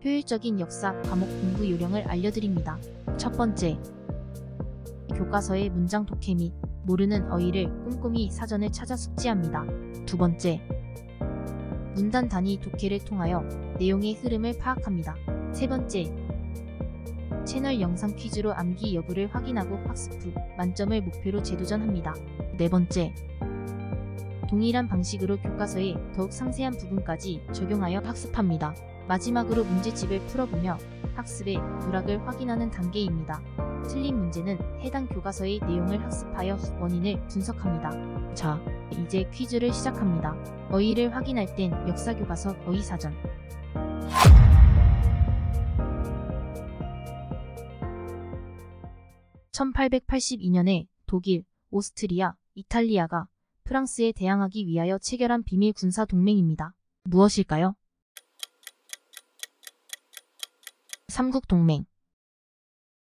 효율적인 역사 과목 공부 요령을 알려드립니다. 첫 번째, 교과서의 문장 독해 및 모르는 어휘를 꼼꼼히 사전을 찾아 숙지합니다. 두 번째, 문단 단위 독해를 통하여 내용의 흐름을 파악합니다. 세 번째, 채널 영상 퀴즈로 암기 여부를 확인하고 학습 후 만점을 목표로 재도전합니다. 네 번째, 동일한 방식으로 교과서의 더욱 상세한 부분까지 적용하여 학습합니다. 마지막으로 문제집을 풀어보며 학습의 누락을 확인하는 단계입니다. 틀린 문제는 해당 교과서의 내용을 학습하여 원인을 분석합니다. 자, 이제 퀴즈를 시작합니다. 어휘를 확인할 땐 역사교과서 어휘사전. (1882년에) 독일, 오스트리아, 이탈리아가 프랑스에 대항하기 위하여 체결한 비밀 군사 동맹입니다. 무엇일까요? 삼국동맹.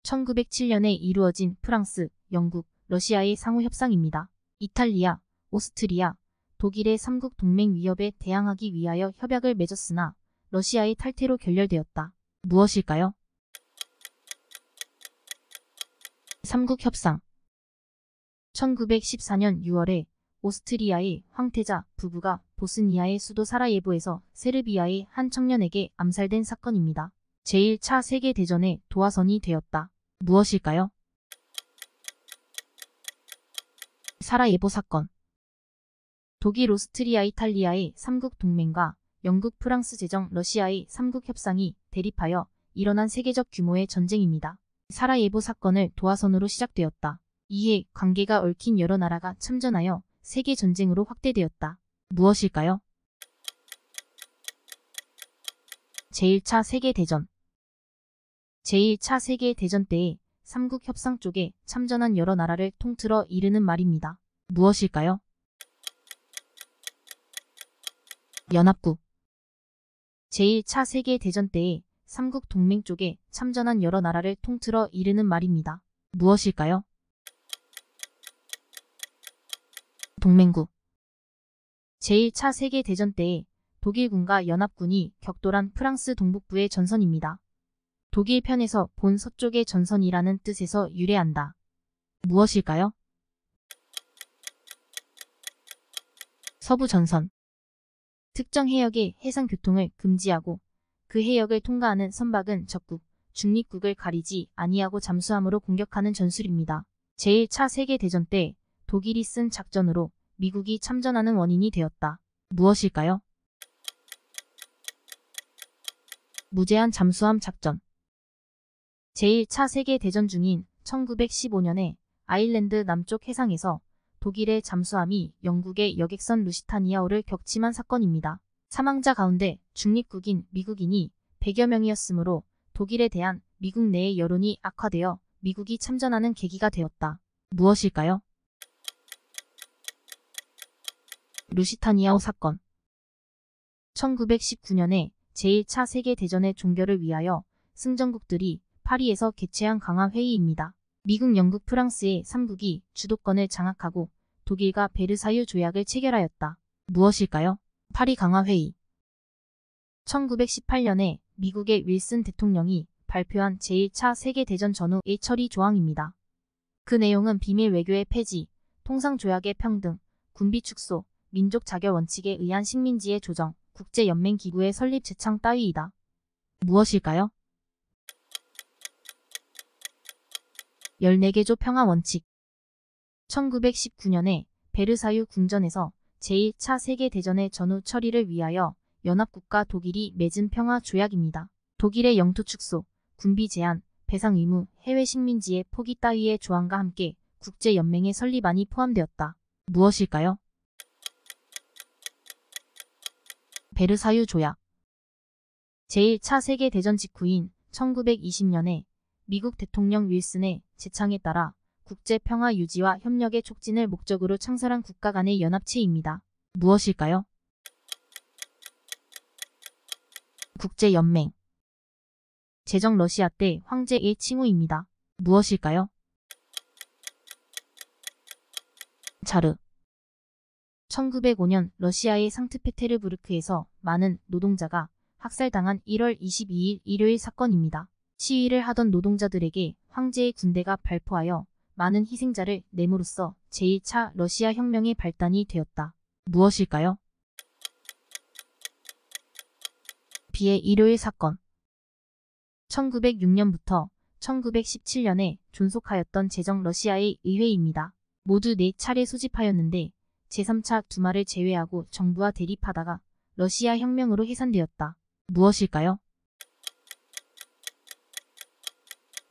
1907년에 이루어진 프랑스, 영국, 러시아의 상호협상입니다. 이탈리아, 오스트리아, 독일의 삼국동맹 위협에 대항하기 위하여 협약을 맺었으나 러시아의 탈퇴로 결렬되었다. 무엇일까요? 삼국협상. 1914년 6월에 오스트리아의 황태자 부부가 보스니아의 수도 사라예보에서 세르비아의 한 청년에게 암살된 사건입니다. 제1차 세계대전의 도화선이 되었다. 무엇일까요? 사라예보 사건. 독일, 오스트리아, 이탈리아의 삼국동맹과 영국, 프랑스, 제정, 러시아의 삼국협상이 대립하여 일어난 세계적 규모의 전쟁입니다. 사라예보 사건을 도화선으로 시작되었다. 이에 관계가 얽힌 여러 나라가 참전하여 세계전쟁으로 확대되었다. 무엇일까요? 제1차 세계대전. 제1차 세계대전 때에 삼국협상 쪽에 참전한 여러 나라를 통틀어 이르는 말입니다. 무엇일까요? 연합국. 제1차 세계대전 때에 삼국동맹 쪽에 참전한 여러 나라를 통틀어 이르는 말입니다. 무엇일까요? 동맹국. 제1차 세계대전 때에 독일군과 연합군이 격돌한 프랑스 동북부의 전선입니다. 독일 편에서 본 서쪽의 전선이라는 뜻에서 유래한다. 무엇일까요? 서부 전선. 특정 해역의 해상교통을 금지하고 그 해역을 통과하는 선박은 적국, 중립국을 가리지 아니하고 잠수함으로 공격하는 전술입니다. 제1차 세계대전 때 독일이 쓴 작전으로 미국이 참전하는 원인이 되었다. 무엇일까요? 무제한 잠수함 작전. 제1차 세계대전 중인 1915년에 아일랜드 남쪽 해상에서 독일의 잠수함이 영국의 여객선 루시타니아호를 격침한 사건입니다. 사망자 가운데 중립국인 미국인이 100여 명이었으므로 독일에 대한 미국 내의 여론이 악화되어 미국이 참전하는 계기가 되었다. 무엇일까요? 루시타니아호 사건. 1919년에 제1차 세계대전의 종결을 위하여 승전국들이 파리에서 개최한 강화회의입니다. 미국, 영국, 프랑스의 3국이 주도권을 장악하고 독일과 베르사유 조약을 체결하였다. 무엇일까요? 파리 강화회의. 1918년에 미국의 윌슨 대통령이 발표한 제1차 세계대전 전후의 처리 조항입니다. 그 내용은 비밀 외교의 폐지, 통상조약의 평등, 군비 축소, 민족 자결 원칙에 의한 식민지의 조정, 국제연맹기구의 설립 제창 따위이다. 무엇일까요? 14개조 평화 원칙. 1919년에 베르사유 궁전에서 제1차 세계대전의 전후 처리를 위하여 연합국과 독일이 맺은 평화 조약입니다. 독일의 영토 축소, 군비 제한, 배상 의무, 해외 식민지의 포기 따위의 조항과 함께 국제연맹의 설립안이 포함되었다. 무엇일까요? 베르사유 조약. 제1차 세계대전 직후인 1920년에 미국 대통령 윌슨의 제창에 따라 국제평화 유지와 협력의 촉진을 목적으로 창설한 국가 간의 연합체입니다. 무엇일까요? 국제연맹. 제정 러시아 때 황제의 칭호입니다. 무엇일까요? 자르. 1905년 러시아의 상트페테르부르크에서 많은 노동자가 학살당한 1월 22일 일요일 사건입니다. 시위를 하던 노동자들에게 황제의 군대가 발포하여 많은 희생자를 내므로써 제1차 러시아 혁명의 발단이 되었다. 무엇일까요? B의 일요일 사건. 1906년부터 1917년에 존속하였던 제정 러시아의 의회입니다. 모두 4차례 소집하였는데 제3차 두마를 제외하고 정부와 대립하다가 러시아 혁명으로 해산되었다. 무엇일까요?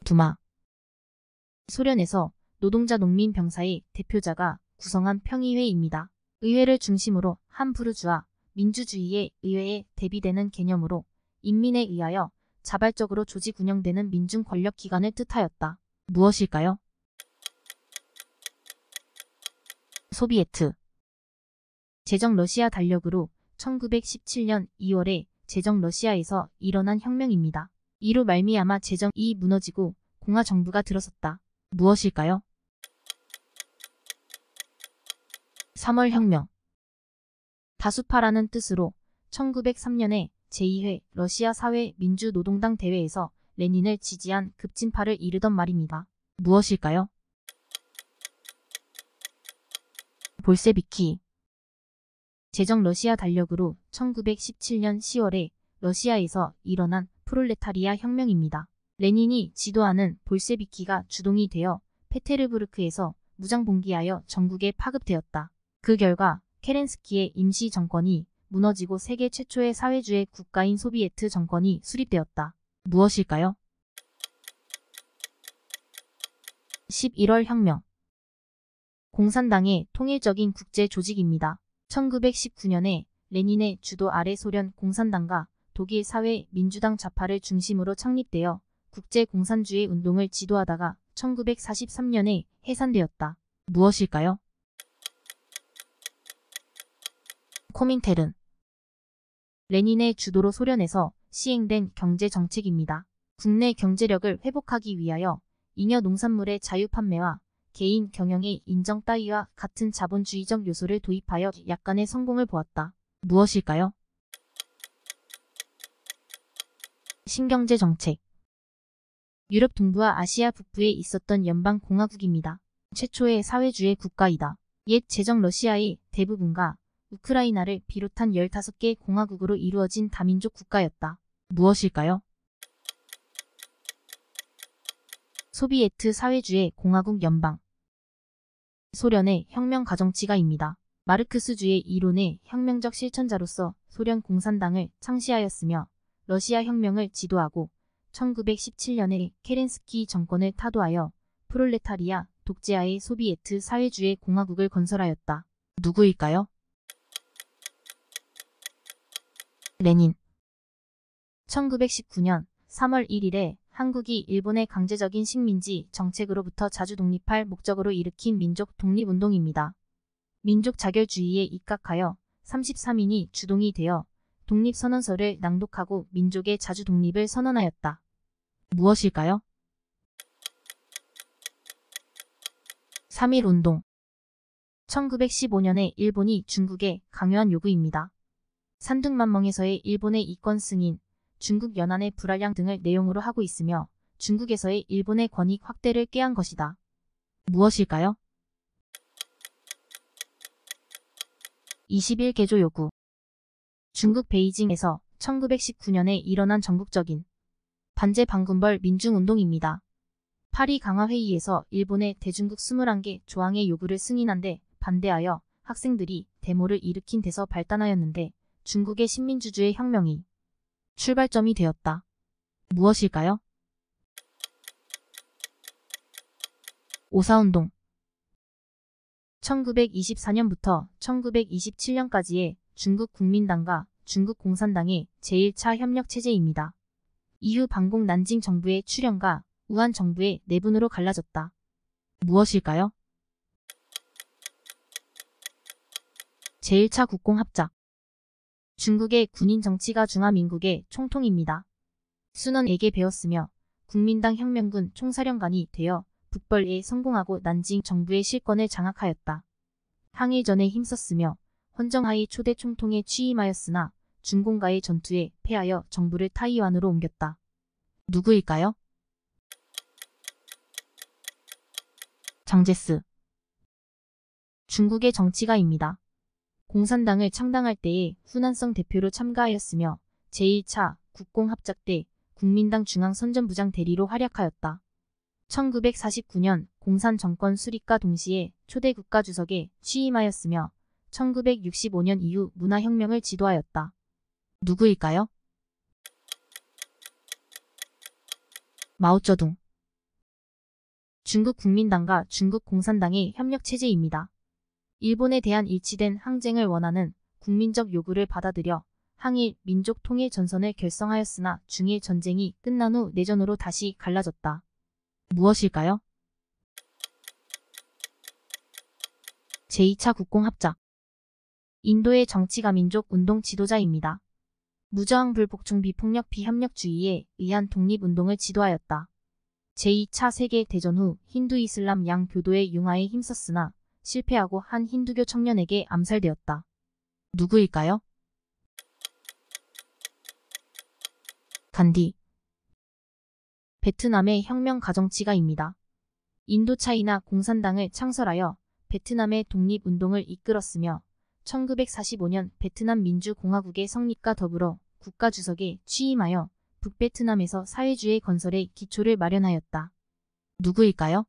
두마. 소련에서 노동자 농민 병사의 대표자가 구성한 평의회입니다. 의회를 중심으로 한 부르주아 민주주의의 의회에 대비되는 개념으로 인민에 의하여 자발적으로 조직 운영되는 민중 권력 기관을 뜻하였다. 무엇일까요? 소비에트. 제정 러시아 달력으로 1917년 2월에 제정 러시아에서 일어난 혁명입니다. 이로 말미암아 제정이 무너지고 공화 정부가 들어섰다. 무엇일까요? 3월 혁명. 다수파라는 뜻으로 1903년에 제2회 러시아 사회민주노동당 대회에서 레닌을 지지한 급진파를 이르던 말입니다. 무엇일까요? 볼세비키. 제정 러시아 달력으로 1917년 10월에 러시아에서 일어난 프롤레타리아 혁명입니다. 레닌이 지도하는 볼세비키가 주동이 되어 페테르부르크에서 무장봉기하여 전국에 파급되었다. 그 결과 케렌스키의 임시 정권이 무너지고 세계 최초의 사회주의 국가인 소비에트 정권이 수립되었다. 무엇일까요? 11월 혁명. 공산당의 통일적인 국제 조직입니다. 1919년에 레닌의 주도 아래 소련 공산당과 독일 사회민주당 좌파를 중심으로 창립되어 국제공산주의 운동을 지도하다가 1943년에 해산되었다. 무엇일까요? 코민테른. 레닌의 주도로 소련에서 시행된 경제정책입니다. 국내 경제력을 회복하기 위하여 잉여 농산물의 자유 판매와 개인 경영의 인정 따위와 같은 자본주의적 요소를 도입하여 약간의 성공을 보았다. 무엇일까요? 신경제 정책. 유럽 동부와 아시아 북부에 있었던 연방공화국입니다. 최초의 사회주의 국가이다. 옛 제정 러시아의 대부분과 우크라이나를 비롯한 15개 공화국으로 이루어진 다민족 국가였다. 무엇일까요? 소비에트 사회주의 공화국 연방. 소련의 혁명 가정치가입니다. 마르크스주의 이론의 혁명적 실천자로서 소련 공산당을 창시하였으며 러시아 혁명을 지도하고 1917년에 케렌스키 정권을 타도하여 프롤레타리아 독재하의 소비에트 사회주의 공화국을 건설하였다. 누구일까요? 레닌. 1919년 3월 1일에 한국이 일본의 강제적인 식민지 정책으로부터 자주 독립할 목적으로 일으킨 민족 독립운동입니다. 민족 자결주의에 입각하여 33인이 주동이 되어 독립선언서를 낭독하고 민족의 자주 독립을 선언하였다. 무엇일까요? 3.1운동. 1915년에 일본이 중국에 강요한 요구입니다. 산둥만멍에서의 일본의 이권 승인, 중국 연안의 불알량 등을 내용으로 하고 있으며 중국에서의 일본의 권익 확대를 꾀한 것이다. 무엇일까요? 21개조 요구. 중국 베이징에서 1919년에 일어난 전국적인 반제 방군벌 민중운동입니다. 파리 강화회의에서 일본의 대중국 21개 조항의 요구를 승인한 데 반대하여 학생들이 데모를 일으킨 데서 발단하였는데 중국의 신민주주의 혁명이 출발점이 되었다. 무엇일까요? 5.4운동. 1924년부터 1927년까지의 중국 국민당과 중국 공산당의 제1차 협력체제입니다. 이후 방공 난징 정부의 출현과 우한 정부의 내분으로 갈라졌다. 무엇일까요? 제1차 국공합작. 중국의 군인 정치가 중화민국의 총통입니다. 순원에게 배웠으며 국민당 혁명군 총사령관이 되어 북벌에 성공하고 난징 정부의 실권을 장악하였다. 항일전에 힘썼으며 헌정하이 초대 총통에 취임하였으나 준공과의 전투에 패하여 정부를 타이완으로 옮겼다. 누구일까요? 장제스. 중국의 정치가입니다. 공산당을 창당할 때에 후난성 대표로 참가하였으며 제1차 국공합작 때 국민당 중앙선전부장 대리로 활약하였다. 1949년 공산 정권 수립과 동시에 초대 국가주석에 취임하였으며 1965년 이후 문화혁명을 지도하였다. 누구일까요? 마오쩌둥. 중국 국민당과 중국 공산당의 협력체제입니다. 일본에 대한 일치된 항쟁을 원하는 국민적 요구를 받아들여 항일 민족 통일 전선을 결성하였으나 중일 전쟁이 끝난 후 내전으로 다시 갈라졌다. 무엇일까요? 제2차 국공합작. 인도의 정치가 민족 운동 지도자입니다. 무저항 불복종 비폭력 비협력주의에 의한 독립운동을 지도하였다. 제2차 세계대전 후 힌두 이슬람 양 교도의 융화에 힘썼으나 실패하고 한 힌두교 청년에게 암살되었다. 누구일까요? 간디. 베트남의 혁명 가정치가입니다. 인도차이나 공산당을 창설하여 베트남의 독립운동을 이끌었으며 1945년 베트남 민주공화국의 성립과 더불어 국가주석에 취임하여 북베트남에서 사회주의 건설의 기초를 마련하였다. 누구일까요?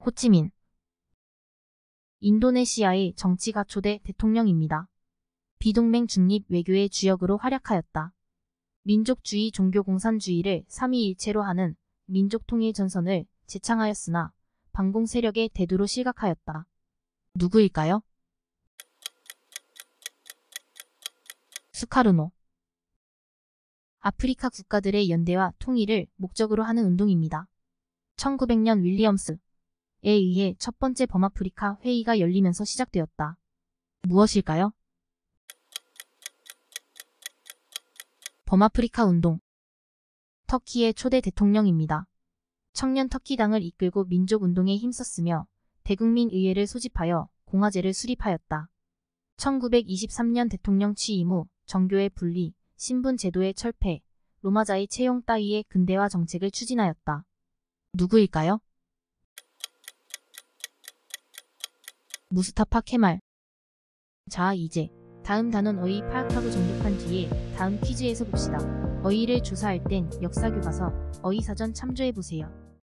호치민. 인도네시아의 정치가 초대 대통령입니다. 비동맹 중립 외교의 주역으로 활약하였다. 민족주의 종교공산주의를 삼위일체로 하는 민족통일 전선을 제창하였으나 반공 세력의 대두로 실각하였다. 누구일까요? 수카르노. 아프리카 국가들의 연대와 통일을 목적으로 하는 운동입니다. 1900년 윌리엄스에 의해 첫 번째 범아프리카 회의가 열리면서 시작되었다. 무엇일까요? 범아프리카 운동. 터키의 초대 대통령입니다. 청년 터키당을 이끌고 민족운동에 힘썼으며 대국민의회를 소집하여 공화제를 수립하였다. 1923년 대통령 취임 후 정교의 분리, 신분 제도의 철폐, 로마자의 채용 따위의 근대화 정책을 추진하였다. 누구일까요? 무스타파 케말. 자, 이제 다음 단원 어휘 파악하고 정립한 뒤에 다음 퀴즈에서 봅시다. 어휘를 조사할 땐 역사교과서, 어휘사전 참조해보세요.